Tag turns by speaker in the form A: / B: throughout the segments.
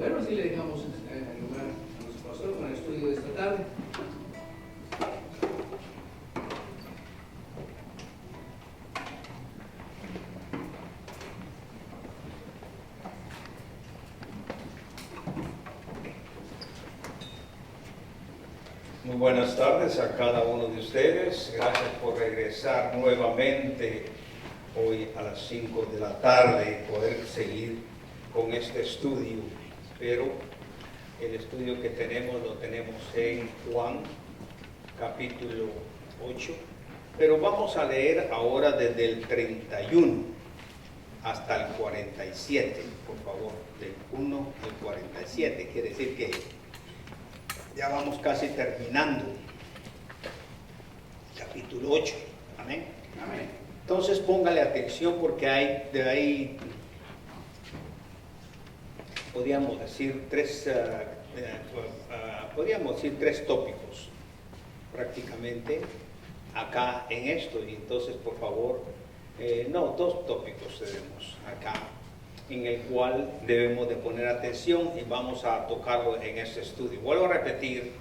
A: Bueno, así le dejamos el lugar a nuestro pastor con el estudio de esta tarde.
B: Muy buenas tardes a cada uno de ustedes. Gracias por regresar nuevamente hoy a las 5 de la tarde y poder seguir con este estudio. Pero el estudio que tenemos lo tenemos en Juan capítulo 8. Pero vamos a leer ahora desde el 31 hasta el 47, por favor, del 1 al 47. Quiere decir que ya vamos casi terminando el capítulo 8. Amén.
A: Amén.
B: Entonces póngale atención porque hay de ahí, podríamos decir tres tópicos prácticamente acá en esto. Y entonces, por favor, dos tópicos tenemos acá en el cual debemos de poner atención y vamos a tocarlo en este estudio. Vuelvo a repetir,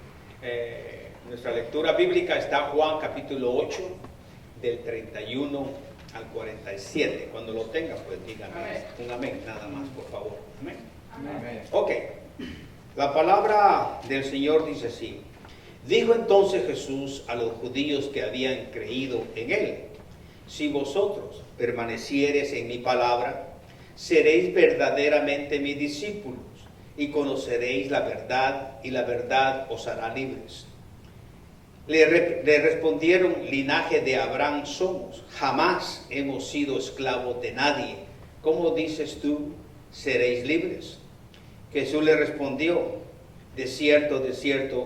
B: nuestra lectura bíblica está en Juan capítulo 8, del 31 al 47. Cuando lo tenga, pues díganme un amén, nada más, por favor. Amén.
A: Amén.
B: Ok, la palabra del Señor dice así: dijo entonces Jesús a los judíos que habían creído en él: si vosotros permaneciereis en mi palabra, seréis verdaderamente mis discípulos y conoceréis la verdad, y la verdad os hará libres. Le respondieron: linaje de Abraham somos, jamás hemos sido esclavos de nadie. ¿Cómo dices tú, seréis libres? Jesús le respondió: de cierto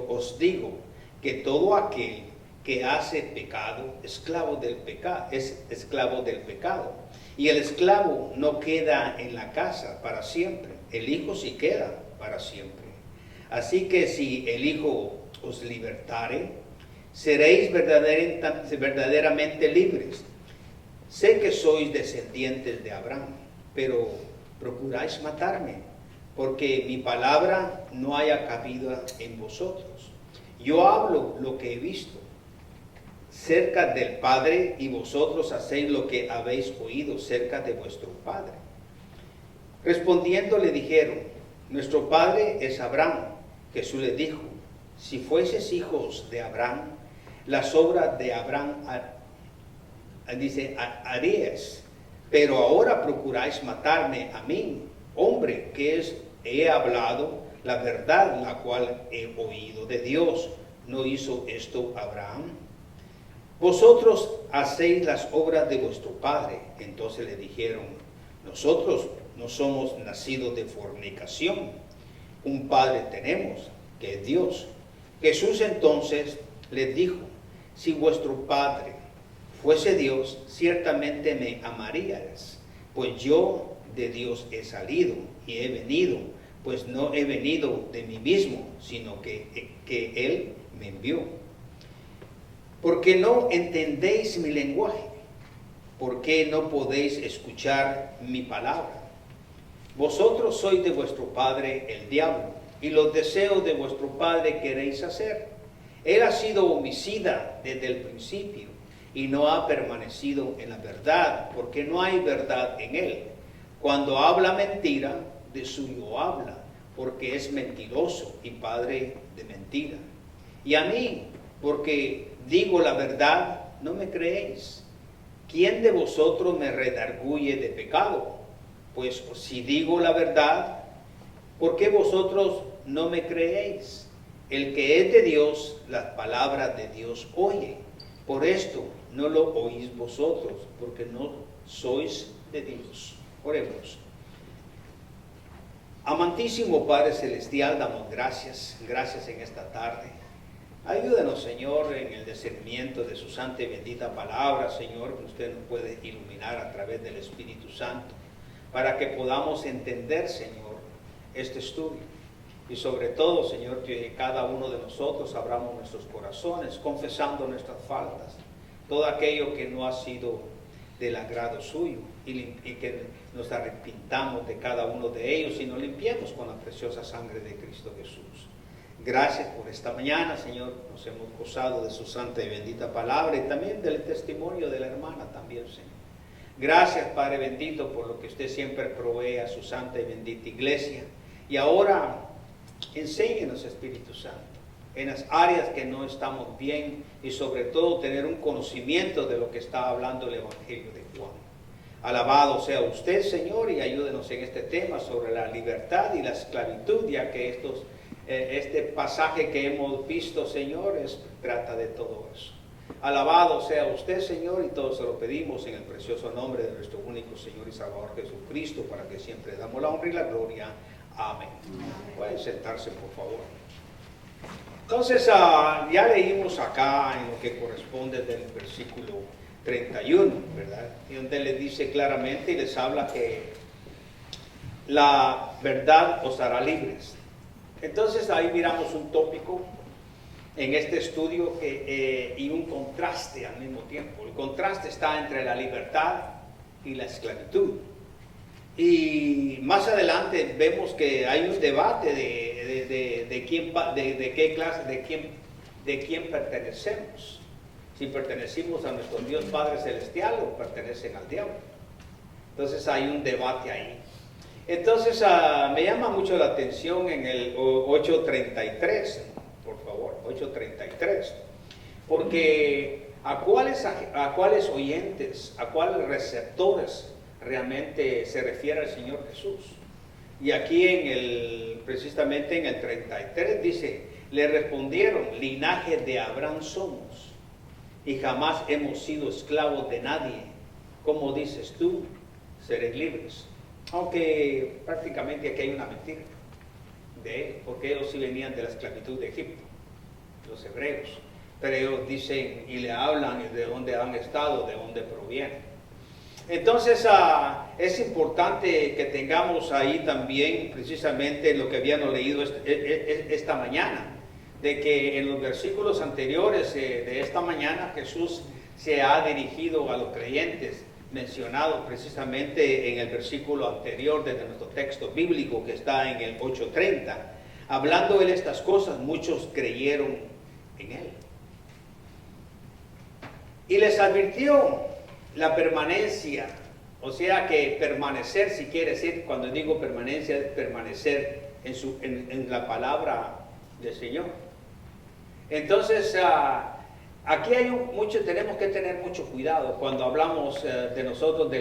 B: os digo, que todo aquel que hace pecado, es esclavo del pecado. Y el esclavo no queda en la casa para siempre, el Hijo sí queda para siempre. Así que si el Hijo os libertare, seréis verdaderamente libres. Sé que sois descendientes de Abraham, pero procuráis matarme, porque mi palabra no haya cabida en vosotros. Yo hablo lo que he visto cerca del Padre, y vosotros hacéis lo que habéis oído cerca de vuestro Padre. Respondiendo le dijeron: nuestro Padre es Abraham. Jesús les dijo: si fueses hijos de Abraham, las obras de Abraham haríais, pero ahora procuráis matarme a mí, hombre, que he hablado la verdad, la cual he oído de Dios. ¿No hizo esto Abraham? Vosotros hacéis las obras de vuestro padre. Entonces le dijeron: nosotros no somos nacidos de fornicación, un padre tenemos, que es Dios. Jesús entonces les dijo: si vuestro padre fuese Dios, ciertamente me amaríais, pues yo de Dios he salido y he venido, pues no he venido de mí mismo, sino que Él me envió. ¿Por qué no entendéis mi lenguaje? ¿Por qué no podéis escuchar mi palabra? Vosotros sois de vuestro padre el diablo, y los deseos de vuestro padre queréis hacer. Él ha sido homicida desde el principio, y no ha permanecido en la verdad, porque no hay verdad en él. Cuando habla mentira, de suyo habla, porque es mentiroso y padre de mentira. Y a mí, porque digo la verdad, no me creéis. ¿Quién de vosotros me redarguye de pecado? Pues si digo la verdad, ¿por qué vosotros no me creéis? El que es de Dios, las palabras de Dios oye. Por esto no lo oís vosotros, porque no sois de Dios. Oremos. Amantísimo Padre Celestial, damos gracias en esta tarde. Ayúdanos, Señor, en el discernimiento de su santa y bendita palabra, Señor, que usted nos puede iluminar a través del Espíritu Santo, para que podamos entender, Señor, este estudio. Y sobre todo, Señor, que cada uno de nosotros abramos nuestros corazones, confesando nuestras faltas, todo aquello que no ha sido del agrado suyo y que nos arrepintamos de cada uno de ellos y nos limpiemos con la preciosa sangre de Cristo Jesús. Gracias por esta mañana, Señor. Nos hemos gozado de su santa y bendita palabra y también del testimonio de la hermana también, Señor. Gracias, Padre bendito, por lo que usted siempre provee a su santa y bendita iglesia. Y ahora, enséñenos, Espíritu Santo, en las áreas que no estamos bien y sobre todo tener un conocimiento de lo que está hablando el Evangelio de Juan. Alabado sea usted, Señor, y ayúdenos en este tema sobre la libertad y la esclavitud, ya que este pasaje que hemos visto, Señor, trata de todo eso. Alabado sea usted, Señor, y todos se lo pedimos en el precioso nombre de nuestro único Señor y Salvador Jesucristo, para que siempre damos la honra y la gloria. Amén. Pueden sentarse, por favor. Entonces, ya leímos acá en lo que corresponde del versículo 31, ¿verdad? Y donde les dice claramente y les habla que la verdad os hará libres. Entonces, ahí miramos un tópico en este estudio y un contraste al mismo tiempo. El contraste está entre la libertad y la esclavitud. Y más adelante vemos que hay un debate de quién pertenecemos. Si pertenecimos a nuestro Dios Padre Celestial o pertenecen al diablo. Entonces hay un debate ahí. Entonces me llama mucho la atención en el 8:33, por favor, 8:33, porque a cuáles oyentes, a cuáles receptores realmente se refiere al Señor Jesús. Y aquí precisamente en el 33 dice: le respondieron, linaje de Abraham somos, y jamás hemos sido esclavos de nadie. Como dices tú, seréis libres. Aunque prácticamente aquí hay una mentira de él, porque ellos sí venían de la esclavitud de Egipto, los hebreos. Pero ellos dicen y le hablan de dónde han estado, de dónde provienen. Entonces es importante que tengamos ahí también precisamente lo que habíamos leído esta mañana, de que en los versículos anteriores de esta mañana Jesús se ha dirigido a los creyentes, mencionado precisamente en el versículo anterior de nuestro texto bíblico que está en el 8:30. Hablando él estas cosas, muchos creyeron en él. Y les advirtió la permanencia, o sea que permanecer, si quiere decir, cuando digo permanencia, es permanecer en la palabra del Señor. Entonces, aquí tenemos que tener mucho cuidado cuando hablamos de nosotros de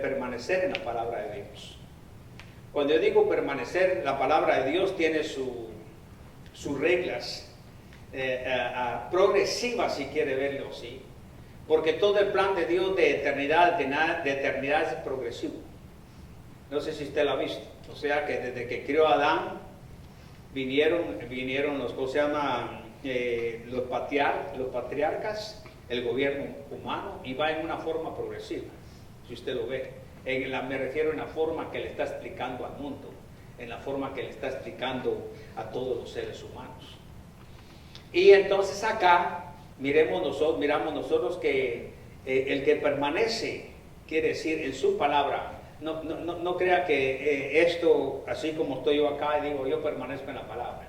B: permanecer en la palabra de Dios. Cuando yo digo permanecer, la palabra de Dios tiene sus reglas progresivas, si quiere verlo así. Porque todo el plan de Dios de eternidad es progresivo. No sé si usted lo ha visto. O sea que desde que crió a Adán, vinieron los, ¿cómo se llama? Los patriarcas, el gobierno humano, y va en una forma progresiva, si usted lo ve. Me refiero en la forma que le está explicando al mundo, en la forma que le está explicando a todos los seres humanos. Y entonces acá miramos nosotros que el que permanece, quiere decir en su palabra. No crea que esto, así como estoy yo acá y digo yo permanezco en la palabra.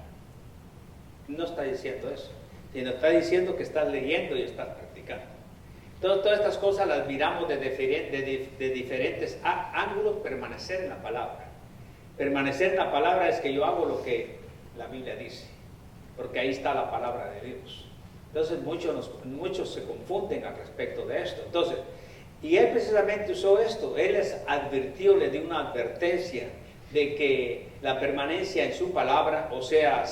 B: No está diciendo eso, sino está diciendo que estás leyendo y estás practicando. Todas estas cosas las miramos de diferentes ángulos. Permanecer en la palabra. Permanecer en la palabra es que yo hago lo que la Biblia dice, porque ahí está la palabra de Dios. Entonces muchos se confunden al respecto de esto. Entonces, y él precisamente usó esto. Él les advirtió, les dio una advertencia de que la permanencia en su palabra, o sea,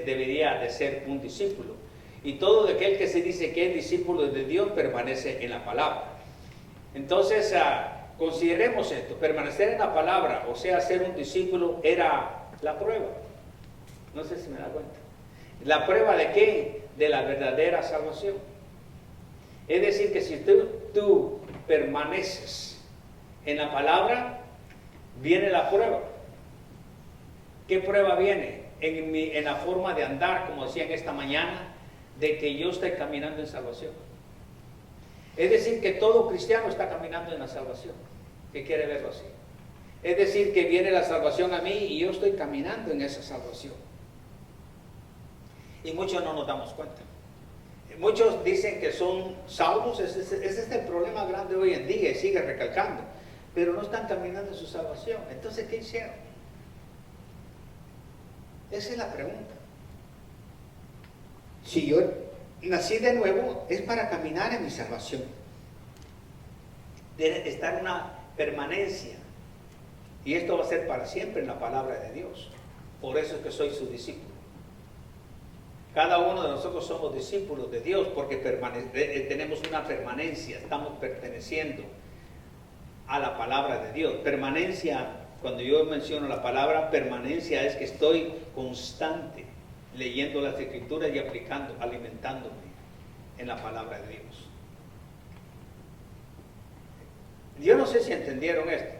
B: debería de ser un discípulo. Y todo aquel que se dice que es discípulo de Dios permanece en la palabra. Entonces, consideremos esto. Permanecer en la palabra, o sea, ser un discípulo, era la prueba. No sé si me da cuenta. ¿La prueba de qué? De la verdadera salvación. Es decir, que si tú permaneces en la palabra, viene la prueba. ¿Qué prueba viene? En la forma de andar, como decían esta mañana, de que yo estoy caminando en salvación. Es decir, que todo cristiano está caminando en la salvación, que quiere verlo así. Es decir, que viene la salvación a mí y yo estoy caminando en esa salvación. Y muchos no nos damos cuenta. Muchos dicen que son salvos, ese es el problema grande hoy en día y sigue recalcando, pero no están caminando en su salvación. Entonces, ¿qué hicieron? Esa es la pregunta. Si yo nací de nuevo, es para caminar en mi salvación. Debe estar en una permanencia. Y esto va a ser para siempre en la palabra de Dios. Por eso es que soy su discípulo. Cada uno de nosotros somos discípulos de Dios porque tenemos una permanencia, estamos perteneciendo a la palabra de Dios. Permanencia, cuando yo menciono la palabra permanencia, es que estoy constante leyendo las Escrituras y aplicando, alimentándome en la palabra de Dios. Yo no sé si entendieron esto,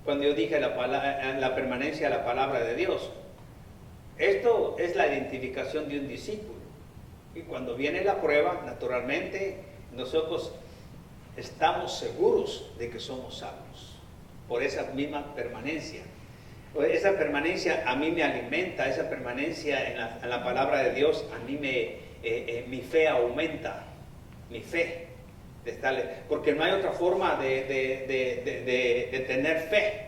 B: cuando yo dije la permanencia de la palabra de Dios. Esto es la identificación de un discípulo. Y cuando viene la prueba, naturalmente, nosotros estamos seguros de que somos salvos por esa misma permanencia. Esa permanencia a mí me alimenta, esa permanencia en la palabra de Dios, a mí mi fe aumenta, mi fe. Porque no hay otra forma de tener fe.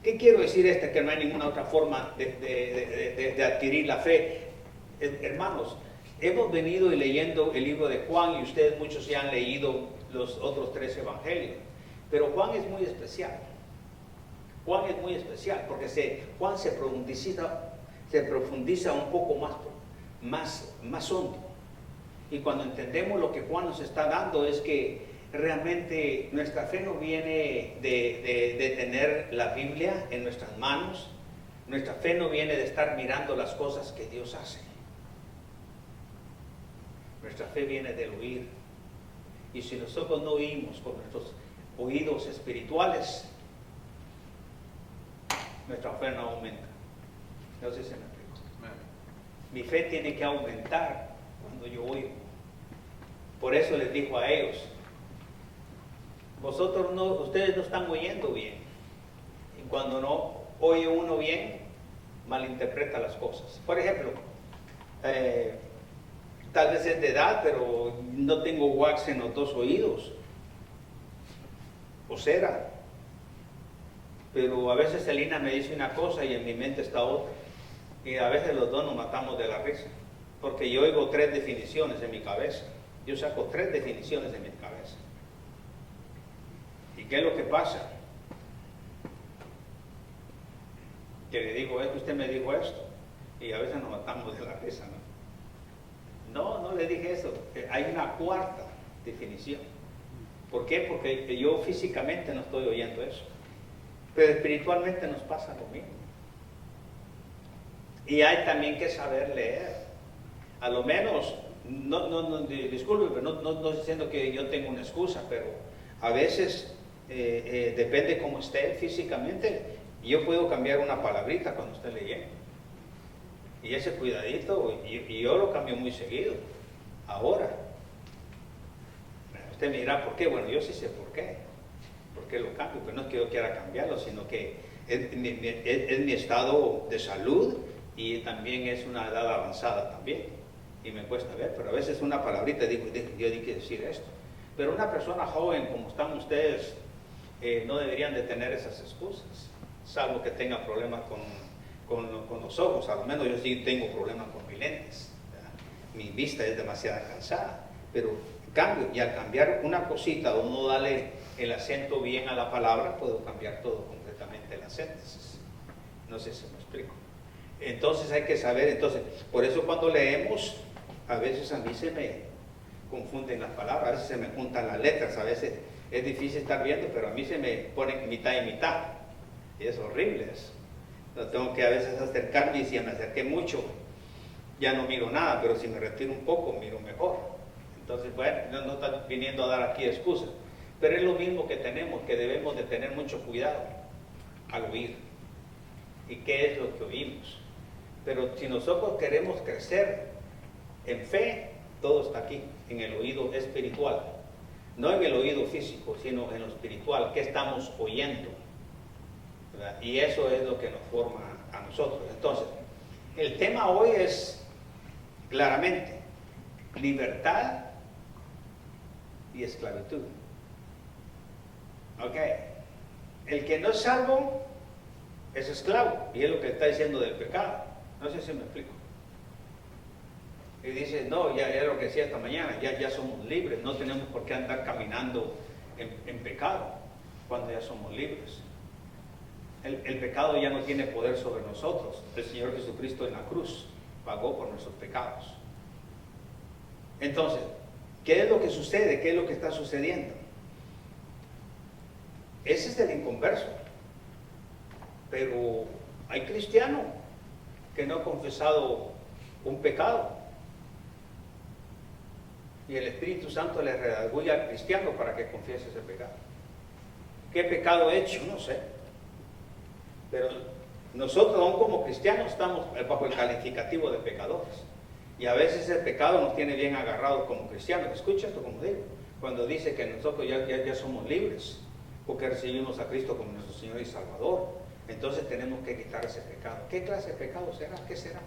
B: ¿Qué quiero decir que no hay ninguna otra forma de adquirir la fe? Hermanos, hemos venido leyendo el libro de Juan y ustedes muchos ya han leído los otros 3 evangelios. Pero Juan es muy especial. Juan es muy especial porque Juan se profundiza un poco más hondo. Y cuando entendemos lo que Juan nos está dando es que realmente nuestra fe no viene de tener la Biblia en nuestras manos. Nuestra fe no viene de estar mirando las cosas que Dios hace. Nuestra fe viene del oír. Y si nosotros no oímos con nuestros oídos espirituales, nuestra fe no aumenta. No sé si me explico. Mi fe tiene que aumentar cuando yo oigo. Por eso les dijo a ellos: ustedes no están oyendo bien. Y cuando no oye uno bien, malinterpreta las cosas. Por ejemplo, tal vez es de edad, pero no tengo wax en los 2 oídos, o cera. Pero a veces Celina me dice una cosa y en mi mente está otra. Y a veces los dos nos matamos de la risa, porque yo oigo 3 definiciones en mi cabeza. Yo saco 3 definiciones de mi cabeza. ¿Y qué es lo que pasa? Que le digo, es que usted me dijo esto. Y a veces nos matamos de la risa, ¿no? No le dije eso. Hay una 4ª definición. ¿Por qué? Porque yo físicamente no estoy oyendo eso. Pero espiritualmente nos pasa lo mismo. Y hay también que saber leer. A lo menos, disculpe, pero no estoy diciendo que yo tengo una excusa, pero a veces depende cómo esté físicamente. Yo puedo cambiar una palabrita cuando esté leyendo. Y ese cuidadito, y yo lo cambio muy seguido. Ahora, usted me dirá, ¿por qué? Bueno, yo sí sé por qué. ¿Por qué lo cambio? Pero no es que yo quiera cambiarlo, sino que es mi estado de salud y también es una edad avanzada también. Y me cuesta ver, pero a veces una palabrita digo, yo di que decir esto. Pero una persona joven como están ustedes, no deberían de tener esas excusas, salvo que tenga problemas con los ojos. A lo menos yo sí tengo problemas con mis lentes, ¿verdad? Mi vista es demasiado cansada, pero cambio, y al cambiar una cosita o no darle el acento bien a la palabra, puedo cambiar todo completamente las síntesis. No sé si me explico. Entonces hay que saber, por eso cuando leemos, a veces a mí se me confunden las palabras, a veces se me juntan las letras, a veces es difícil estar viendo, pero a mí se me ponen mitad y mitad, y es horrible eso. Entonces tengo que a veces acercarme, y si me acerqué mucho, ya no miro nada, pero si me retiro un poco, miro mejor. Entonces, bueno, no está viniendo a dar aquí excusas, pero es lo mismo que tenemos, que debemos de tener mucho cuidado al oír. ¿Y qué es lo que oímos? Pero si nosotros queremos crecer en fe, todo está aquí, en el oído espiritual. no en el oído físico, sino en lo espiritual, qué estamos oyendo, ¿verdad? Y eso es lo que nos forma a nosotros. Entonces, el tema hoy es claramente libertad y esclavitud. Ok, el que no es salvo es esclavo, y es lo que está diciendo del pecado. No sé si me explico. Y dice, no, ya es lo que decía esta mañana, ya somos libres, no tenemos por qué andar caminando en pecado cuando ya somos libres. El pecado ya no tiene poder sobre nosotros. El Señor Jesucristo en la cruz pagó por nuestros pecados. Entonces, ¿qué es lo que sucede? ¿Qué es lo que está sucediendo? Ese es el inconverso. Pero hay cristianos que no han confesado un pecado. Y el Espíritu Santo le redarguye al cristiano para que confiese ese pecado. ¿Qué pecado he hecho? No sé. Pero nosotros aún como cristianos estamos bajo el calificativo de pecadores. Y a veces el pecado nos tiene bien agarrados como cristianos. Escucha esto como digo. Cuando dice que nosotros ya somos libres porque recibimos a Cristo como nuestro Señor y Salvador. Entonces tenemos que quitar ese pecado. ¿Qué clase de pecado será? ¿Qué será?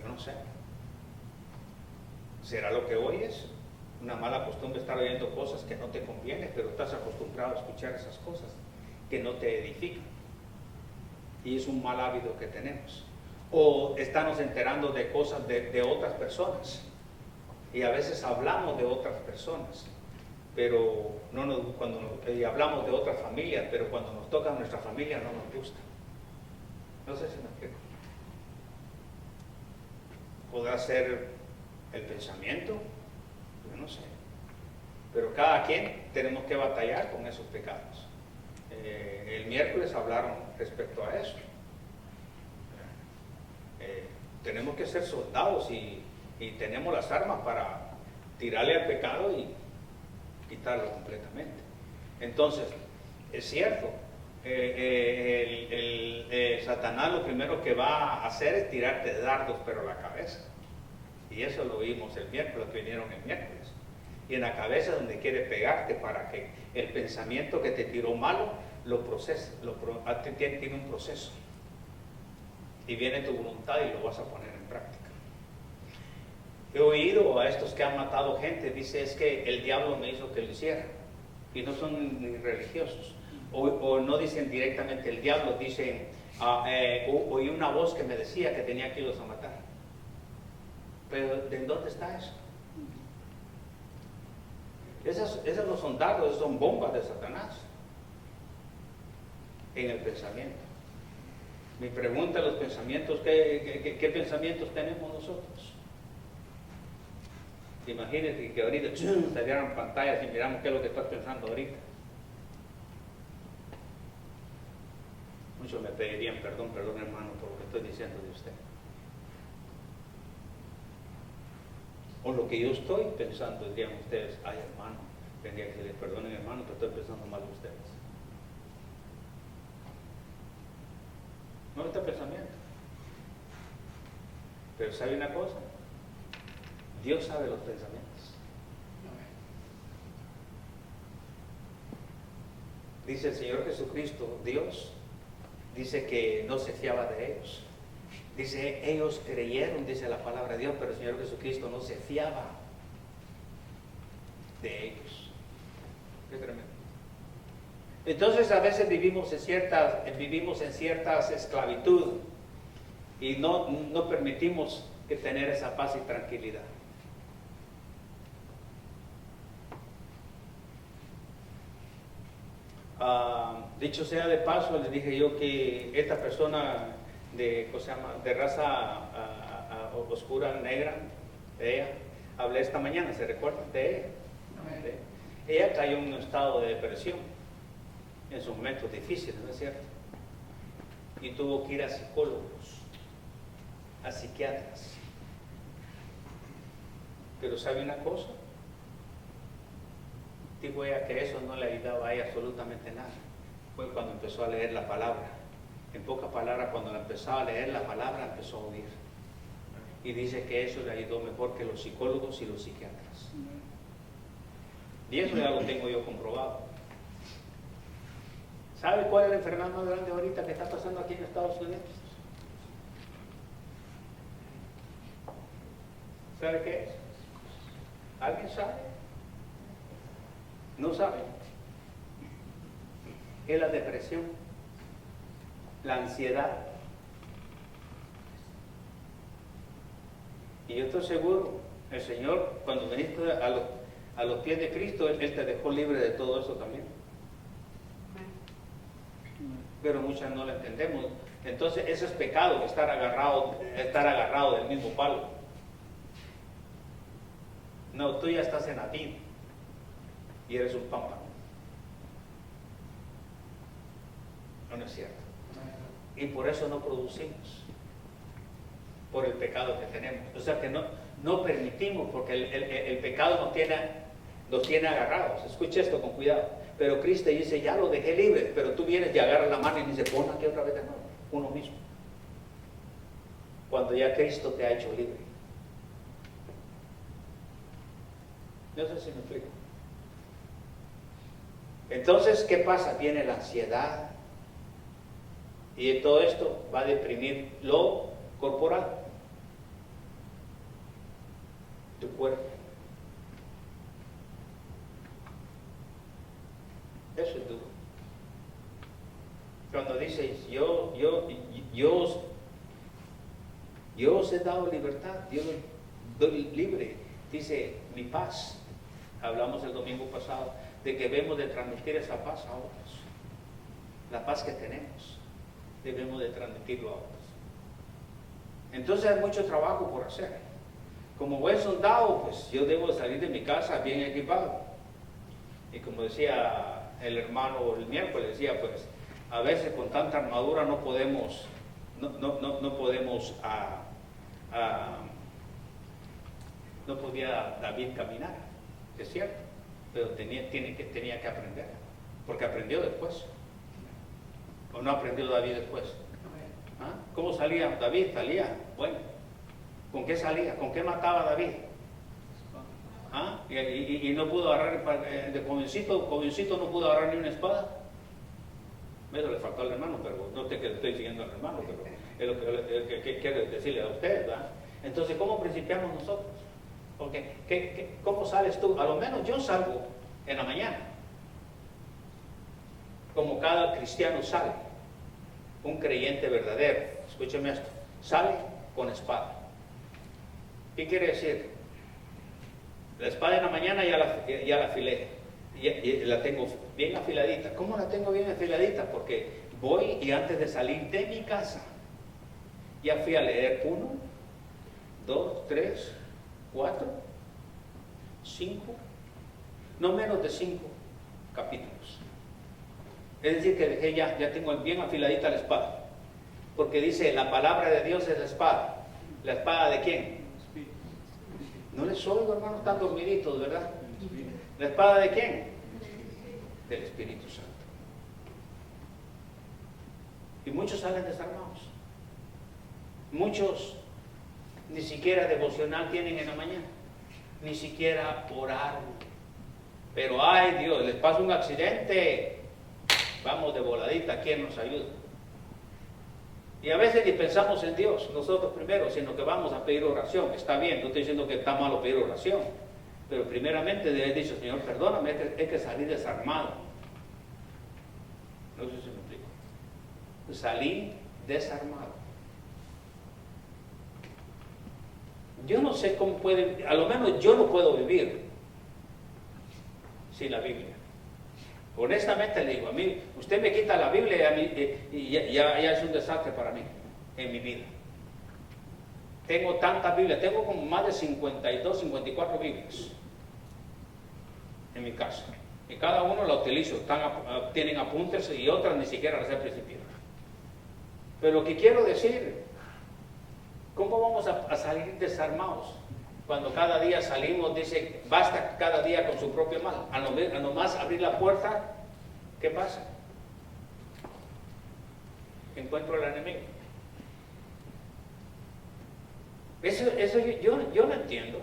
B: Yo no sé. ¿Será lo que oyes? Una mala costumbre estar oyendo cosas que no te convienen, pero estás acostumbrado a escuchar esas cosas que no te edifican. Y es un mal hábito que tenemos. O estamos enterando de cosas de otras personas. Y a veces hablamos de otras personas, pero y hablamos de otras familias, pero cuando nos toca a nuestra familia no nos gusta. No sé si me explico. ¿Podrá ser el pensamiento? Yo no sé. Pero cada quien tenemos que batallar con esos pecados. El miércoles hablaron respecto a eso. Tenemos que ser soldados y tenemos las armas para tirarle al pecado y quitarlo completamente. Entonces, es cierto, Satanás lo primero que va a hacer es tirarte dardos, pero a la cabeza. Y eso lo vimos el miércoles, que vinieron el miércoles. Y en la cabeza es donde quiere pegarte para que el pensamiento que te tiró malo lo procese, tiene un proceso. Y viene tu voluntad y lo vas a poner en práctica. He oído a estos que han matado gente, dice, es que el diablo me hizo que lo hiciera. Y no son ni religiosos. O no dicen directamente el diablo, dicen, oí una voz que me decía que tenía que irlos a matar. Pero ¿de dónde está eso? Esos no son dardos, esos son bombas de Satanás en el pensamiento. Mi pregunta, los pensamientos, ¿qué pensamientos tenemos nosotros? Imagínate que ahorita salieran pantallas y miramos qué es lo que estás pensando ahorita. Muchos me pedirían perdón hermano por lo que estoy diciendo de usted. O lo que yo estoy pensando, dirían ustedes, ay hermano, tendría que decirles perdonen hermano, pero estoy pensando mal de ustedes. No está pensamiento. Pero ¿sabe una cosa? Dios sabe los pensamientos. Dice el Señor Jesucristo, Dios, dice que no se fiaba de ellos. Dice, ellos creyeron, dice la palabra de Dios, pero el Señor Jesucristo no se fiaba de ellos. Qué tremendo. Entonces a veces vivimos en ciertas esclavitud y no permitimos que tener esa paz y tranquilidad. Dicho sea de paso, les dije yo que esta persona de raza oscura, negra, de ella, hablé esta mañana, ¿se recuerdan de ella? Ella cayó en un estado de depresión en sus momentos difíciles, ¿no es cierto? Y tuvo que ir a psicólogos, a psiquiatras. Pero ¿sabe una cosa? Dijo ella que eso no le ayudaba a ella absolutamente nada. Fue cuando empezó a leer la palabra. En pocas palabras, cuando empezaba a leer la palabra, empezó a oír. Y dice que eso le ayudó mejor que los psicólogos y los psiquiatras. Y eso ya lo tengo yo comprobado. ¿Sabe cuál es la enfermedad más grande ahorita que está pasando aquí en Estados Unidos? ¿Sabe qué es? ¿Alguien sabe? ¿No sabe? Es la depresión, la ansiedad. Y yo estoy seguro, el Señor, cuando viniste a los pies de Cristo, Él te dejó libre de todo eso también. Pero muchas no lo entendemos. Entonces, eso es pecado, estar agarrado del mismo palo. No, tú ya estás en la vida y eres un pámpano. No es cierto. Y por eso no producimos, por el pecado que tenemos. O sea que no permitimos, porque el pecado nos tiene agarrados. Escucha esto con cuidado. Pero Cristo dice, ya lo dejé libre, pero tú vienes y agarras la mano y dices, pon aquí otra vez de nuevo, uno mismo. Cuando ya Cristo te ha hecho libre. No sé si me explico. Entonces, ¿qué pasa? Viene la ansiedad. Y todo esto va a deprimir lo corporal, tu cuerpo. Eso es duro. Cuando dices, yo os he dado libertad, Dios doy libre, dice, mi paz. Hablamos el domingo pasado de que debemos de transmitir esa paz a otros. La paz que tenemos, debemos de transmitirlo a otros. Entonces hay mucho trabajo por hacer. Como buen soldado, pues yo debo salir de mi casa bien equipado. Y como decía el hermano el miércoles, decía, pues a veces con tanta armadura no podemos no podía David caminar, es cierto, pero tenía que aprender, porque aprendió después. ¿O no aprendió David después? ¿Ah? ¿Cómo salía David? Salía, bueno, ¿con qué salía? ¿Con qué mataba David? ¿Ah? Y no pudo agarrar, de jovencito no pudo agarrar ni una espada. Eso le faltó al hermano, pero no sé que le estoy siguiendo al hermano, pero es lo que quiero decirle a ustedes, ¿verdad? Entonces, ¿cómo principiamos nosotros? Porque, ¿cómo sales tú? A lo menos yo salgo en la mañana, como cada cristiano sale, un creyente verdadero, escúcheme esto, sale con espada. ¿Qué quiere decir? La espada en la mañana ya la afilé, y la tengo bien afiladita. ¿Cómo la tengo bien afiladita? Porque voy y antes de salir de mi casa, ya fui a leer 1, 2, 3, 4, 5, no menos de 5 capítulos. Es decir, que dejé ya tengo bien afiladita la espada. Porque dice, la palabra de Dios es la espada. ¿La espada de quién? No les oigo, hermanos, están dormiditos, ¿verdad? ¿La espada de quién? Del Espíritu Santo. Y muchos salen desarmados. Muchos ni siquiera devocional tienen en la mañana. Ni siquiera orar. Pero, ay Dios, les pasa un accidente. Vamos de voladita, ¿quién nos ayuda? Y a veces ni pensamos en Dios, nosotros primero, sino que vamos a pedir oración. Está bien, no estoy diciendo que está malo pedir oración, pero primeramente debe haber dicho, Señor, perdóname, es que salí desarmado. No sé si me explico. Salí desarmado. Yo no sé cómo puede, a lo menos yo no puedo vivir sin la Biblia. Honestamente le digo, a mí, usted me quita la Biblia y, a mí, y ya es un desastre para mí, en mi vida. Tengo tantas Biblias, tengo como más de 52, 54 Biblias en mi casa. Y cada uno la utilizo, tienen apuntes y otras ni siquiera las he principiado. Pero lo que quiero decir, ¿cómo vamos a salir desarmados? Cuando cada día salimos, dice, basta cada día con su propio mal. A nomás abrir la puerta, ¿qué pasa? Encuentro al enemigo. Eso yo lo entiendo.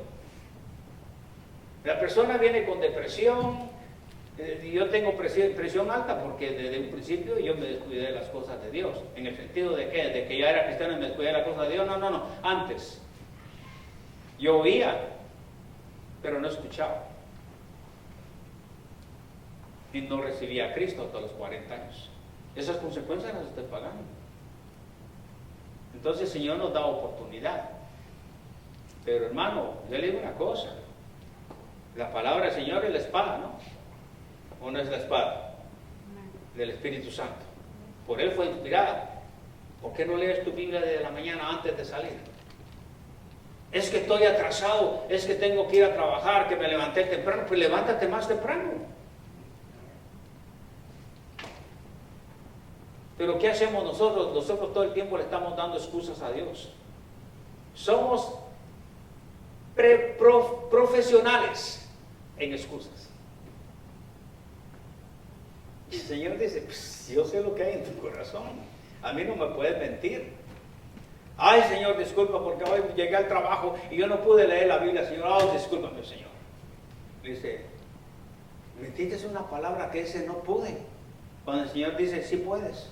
B: La persona viene con depresión. Yo tengo presión alta porque desde un principio yo me descuidé de las cosas de Dios. En el sentido de que, ya era cristiano y me descuidé de las cosas de Dios. No. Antes. Yo oía, pero no escuchaba. Y no recibía a Cristo hasta los 40 años. Esas consecuencias las estoy pagando. Entonces el Señor nos da oportunidad. Pero hermano, yo le digo una cosa. La palabra del Señor es la espada, ¿no? ¿O no es la espada? Del Espíritu Santo. Por Él fue inspirada. ¿Por qué no lees tu Biblia desde la mañana antes de salir? Es que estoy atrasado, es que tengo que ir a trabajar, que me levanté temprano. Pues levántate más temprano. Pero ¿qué hacemos nosotros? Nosotros todo el tiempo le estamos dando excusas a Dios. Somos profesionales en excusas. Y el Señor dice, pues, yo sé lo que hay en tu corazón. A mí no me puedes mentir. Ay, Señor, disculpa porque hoy llegué al trabajo y yo no pude leer la Biblia, Señor. Oh, discúlpame, Señor. Dice, metiste una palabra que ese no pude. Cuando el Señor dice, sí puedes.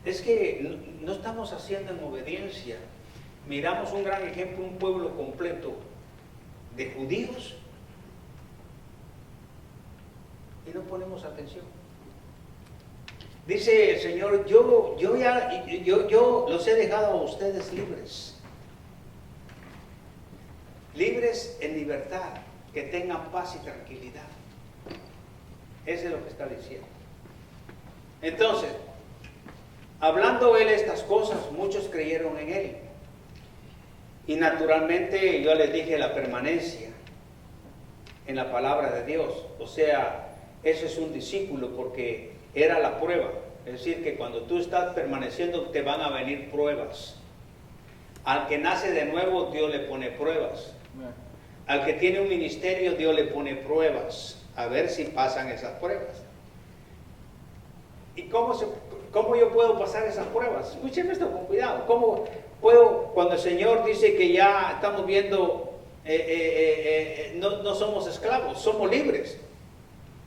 B: Es que no estamos haciendo en obediencia. Miramos un gran ejemplo, un pueblo completo de judíos y no ponemos atención. Dice el Señor, yo los he dejado a ustedes libres en libertad, que tengan paz y tranquilidad. Eso es lo que está diciendo. Entonces, hablando Él estas cosas, muchos creyeron en Él. Y naturalmente yo les dije la permanencia en la palabra de Dios. O sea, eso es un discípulo porque era la prueba. Es decir, que cuando tú estás permaneciendo te van a venir pruebas. Al que nace de nuevo, Dios le pone pruebas. Al que tiene un ministerio, Dios le pone pruebas. A ver si pasan esas pruebas. ¿Y cómo yo puedo pasar esas pruebas? Escúcheme esto con cuidado. ¿Cómo puedo, cuando el Señor dice que ya estamos viendo, no somos esclavos, somos libres?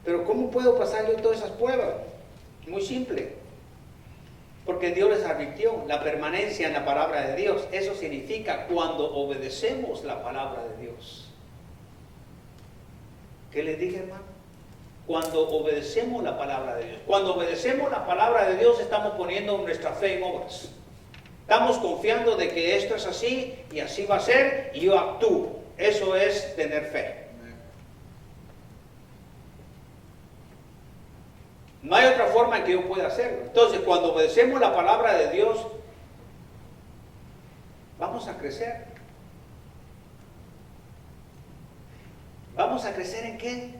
B: Pero ¿cómo puedo pasar yo todas esas pruebas? Muy simple. Porque Dios les advirtió la permanencia en la palabra de Dios. Eso significa cuando obedecemos la palabra de Dios. ¿Qué les dije, hermano? Cuando obedecemos la palabra de Dios. Cuando obedecemos la palabra de Dios estamos poniendo nuestra fe en obras. Estamos confiando de que esto es así y así va a ser y yo actúo. Eso es tener fe. No hay otra forma en que yo pueda hacerlo. Entonces, cuando obedecemos la palabra de Dios, vamos a crecer. ¿Vamos a crecer en qué?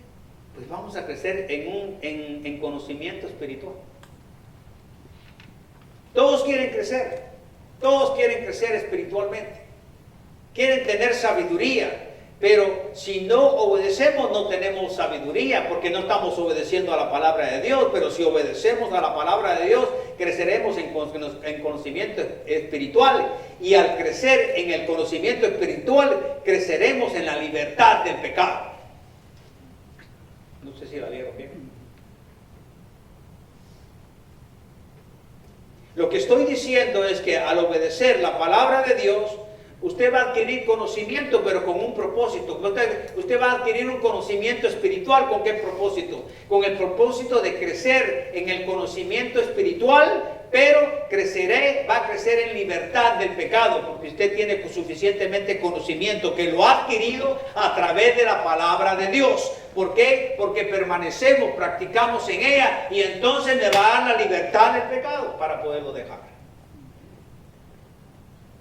B: Pues vamos a crecer en conocimiento espiritual. Todos quieren crecer. Todos quieren crecer espiritualmente. Quieren tener sabiduría. Pero si no obedecemos no tenemos sabiduría porque no estamos obedeciendo a la palabra de Dios. Pero si obedecemos a la palabra de Dios, creceremos en conocimiento espiritual. Y al crecer en el conocimiento espiritual, creceremos en la libertad del pecado. No sé si la vieron bien. Lo que estoy diciendo es que al obedecer la palabra de Dios, usted va a adquirir conocimiento, pero con un propósito. Usted va a adquirir un conocimiento espiritual. ¿Con qué propósito? Con el propósito de crecer en el conocimiento espiritual, pero va a crecer en libertad del pecado, porque usted tiene suficientemente conocimiento que lo ha adquirido a través de la palabra de Dios. ¿Por qué? Porque permanecemos, practicamos en ella, y entonces me va a dar la libertad del pecado para poderlo dejar.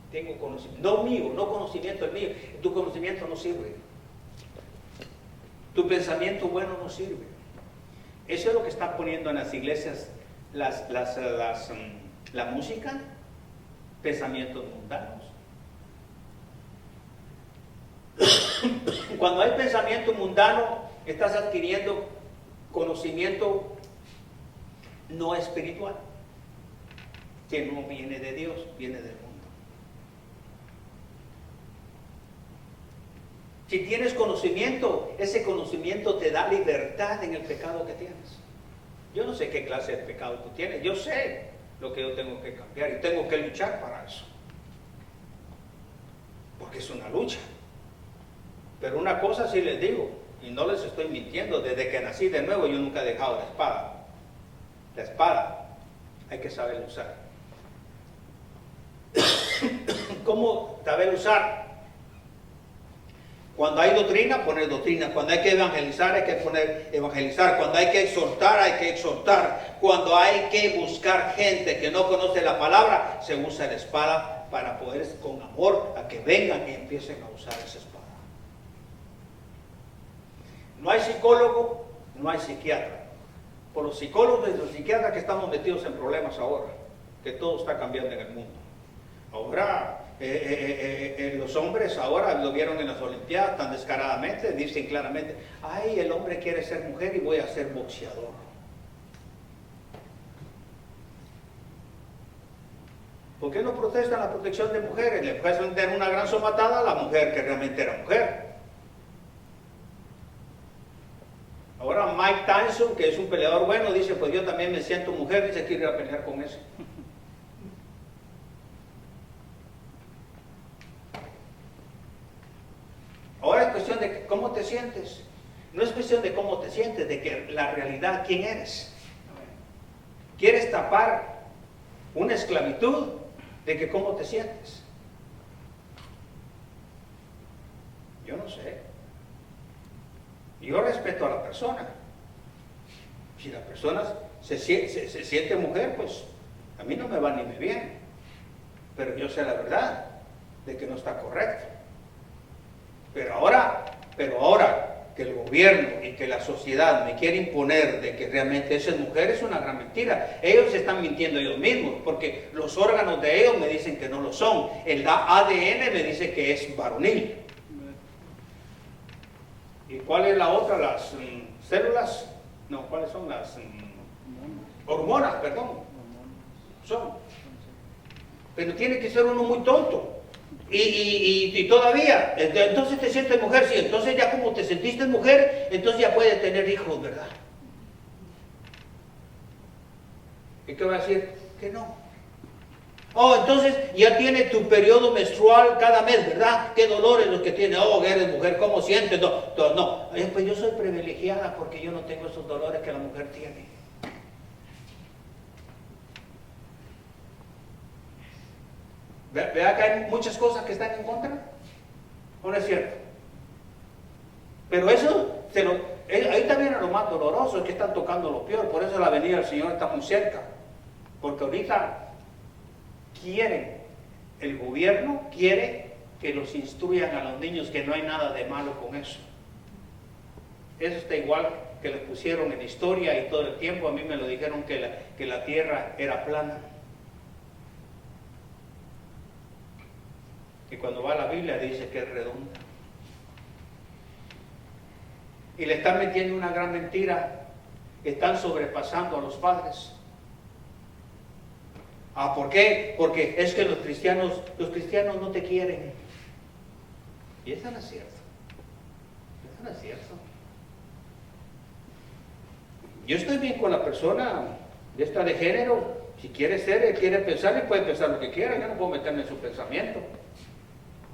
B: Tengo conocimiento, no mío, no conocimiento el mío. Tu conocimiento no sirve. Tu pensamiento bueno no sirve. Eso es lo que están poniendo en las iglesias la música, pensamientos mundanos. Cuando hay pensamiento mundano, estás adquiriendo conocimiento no espiritual. que no viene de Dios, viene del mundo. Si tienes conocimiento, ese conocimiento te da libertad en el pecado que tienes. Yo no sé qué clase de pecado tú tienes, yo sé lo que yo tengo que cambiar y tengo que luchar para eso. Porque es una lucha. Pero una cosa sí les digo, y no les estoy mintiendo, desde que nací de nuevo yo nunca he dejado la espada. La espada hay que saber usar. ¿Cómo saber usar? Cuando hay doctrina, poner doctrina. Cuando hay que evangelizar, hay que poner evangelizar. Cuando hay que exhortar, hay que exhortar. Cuando hay que buscar gente que no conoce la palabra, se usa la espada para poder, con amor, a que vengan y empiecen a usar esa espada. No hay psicólogo, no hay psiquiatra. Por los psicólogos y los psiquiatras que estamos metidos en problemas ahora, que todo está cambiando en el mundo. Ahora, los hombres ahora lo vieron en las Olimpiadas tan descaradamente, dicen claramente, ay, el hombre quiere ser mujer y voy a ser boxeador. ¿Por qué no protestan la protección de mujeres? Le pueden dar una gran somatada a la mujer que realmente era mujer. Ahora Mike Tyson, que es un peleador bueno, dice, pues yo también me siento mujer, dice, quiero ir a pelear con ese. Ahora es cuestión de cómo te sientes. No es cuestión de cómo te sientes, de que la realidad, ¿quién eres? ¿Quieres tapar una esclavitud de que cómo te sientes? Yo no sé. Yo respeto a la persona. Si la persona se siente mujer, pues a mí no me va ni me viene. Pero yo sé la verdad de que no está correcto. Pero ahora que el gobierno y que la sociedad me quiere imponer de que realmente esa es mujer, es una gran mentira. Ellos se están mintiendo ellos mismos, porque los órganos de ellos me dicen que no lo son. El ADN me dice que es varonil. ¿Y cuál es la otra? Las células, no, ¿cuáles son las hormonas? Perdón. Son. Pero tiene que ser uno muy tonto. Y todavía, entonces te sientes mujer, sí, entonces ya como te sentiste mujer, entonces ya puedes tener hijos, ¿verdad? ¿Y qué va a decir? Que no. Oh, entonces ya tiene tu periodo menstrual cada mes, ¿verdad? ¿Qué dolores los que tiene? Oh, eres mujer, ¿cómo sientes? No, no. Pues yo soy privilegiada porque yo no tengo esos dolores que la mujer tiene. ¿Vea que hay muchas cosas que están en contra? ¿O no es cierto? Pero eso, ahí también es lo más doloroso, es que están tocando lo peor. Por eso la venida del Señor está muy cerca. Porque ahorita el gobierno quiere que los instruyan a los niños que no hay nada de malo con eso. Eso está igual que les pusieron en historia y todo el tiempo. A mí me lo dijeron que la tierra era plana. Y cuando va a la Biblia dice que es redonda. Y le están metiendo una gran mentira. Están sobrepasando a los padres. ¿Por qué? Porque es que los cristianos no te quieren. Y eso no es cierto. Eso no es cierto. Yo estoy bien con la persona de esta de género. Si quiere ser, él quiere pensar, él puede pensar lo que quiera. Yo no puedo meterme en su pensamiento.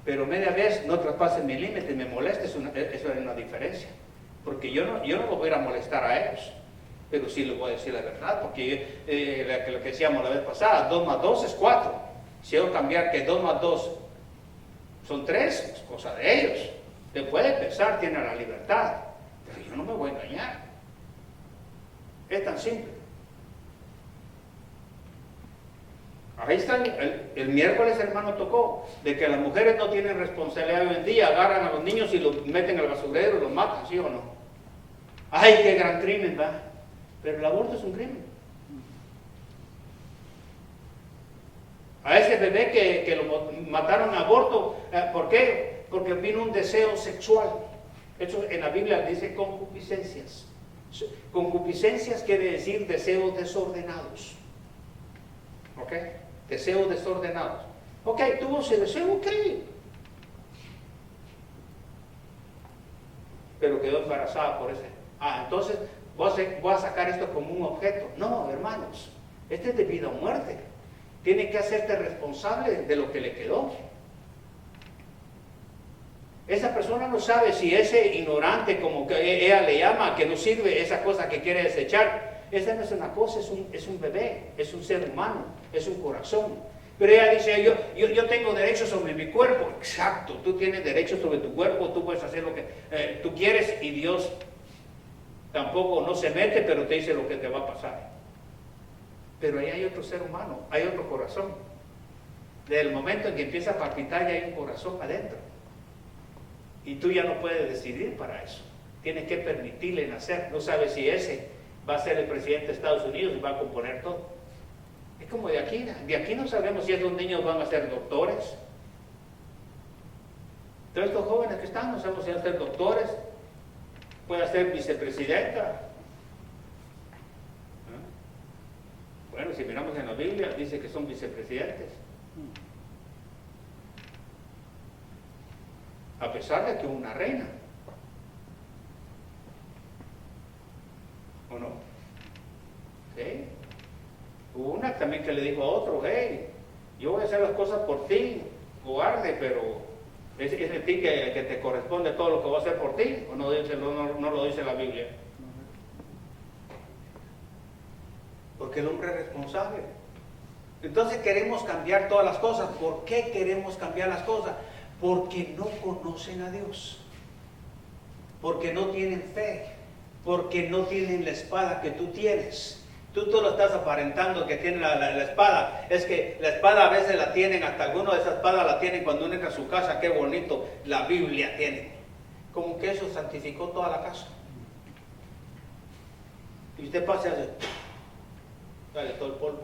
B: Pero media vez no traspasen mi límite, me molesta, eso es una diferencia. Porque yo no los voy a ir a molestar a ellos. Pero sí les voy a decir la verdad, porque lo que decíamos la vez pasada, 2 más 2 es 4. Si yo cambiar que 2 más 2 son 3, es cosa de ellos. Te puede pensar, tiene la libertad, pero yo no me voy a engañar. Es tan simple. Ahí está, el miércoles el hermano tocó, de que las mujeres no tienen responsabilidad hoy en día, agarran a los niños y los meten al basurero y los matan, ¿sí o no? ¡Ay, qué gran crimen, va! Pero el aborto es un crimen. A ese bebé que lo mataron a aborto, ¿por qué? Porque vino un deseo sexual. Eso en la Biblia dice concupiscencias. Concupiscencias quiere decir deseos desordenados. ¿Ok? Deseos desordenados. Ok, tuvo ese deseo, ok. Pero quedó embarazada por ese. Entonces voy a sacar esto como un objeto. No, hermanos, este es de vida o muerte. Tiene que hacerte responsable de lo que le quedó. Esa persona no sabe si ese ignorante, como que ella le llama, que no sirve, esa cosa que quiere desechar, esa no es una cosa, es un bebé, es un ser humano, es un corazón. Pero ella dice, yo tengo derechos sobre mi cuerpo. Exacto, tú tienes derechos sobre tu cuerpo, tú puedes hacer lo que tú quieres y Dios tampoco no se mete, pero te dice lo que te va a pasar. Pero ahí hay otro ser humano, hay otro corazón. Desde el momento en que empieza a palpitar ya hay un corazón adentro. Y tú ya no puedes decidir para eso. Tienes que permitirle nacer. No sabes si ese va a ser el presidente de Estados Unidos y va a componer todo. Es como de aquí no sabemos si estos niños van a ser doctores. Todos estos jóvenes que están, no sabemos si van a ser doctores, puede ser vicepresidenta. Bueno, si miramos en la Biblia, dice que son vicepresidentes. A pesar de que hubo una reina. ¿O no? ¿Sí? Hubo una también que le dijo a otro, hey, yo voy a hacer las cosas por ti, cobarde, pero es de ti que te corresponde todo lo que voy a hacer por ti, o no lo dice la Biblia. Porque el hombre es responsable. Entonces queremos cambiar todas las cosas. ¿Por qué queremos cambiar las cosas? Porque no conocen a Dios. Porque no tienen fe. Porque no tienen la espada que tú tienes. Tú lo estás aparentando que tiene la espada. Es que la espada a veces la tienen, hasta algunos de esas espadas la tienen cuando uno entra a su casa. Qué bonito, la Biblia tiene. Como que eso santificó toda la casa. Y usted pasa y hace, sale todo el polvo.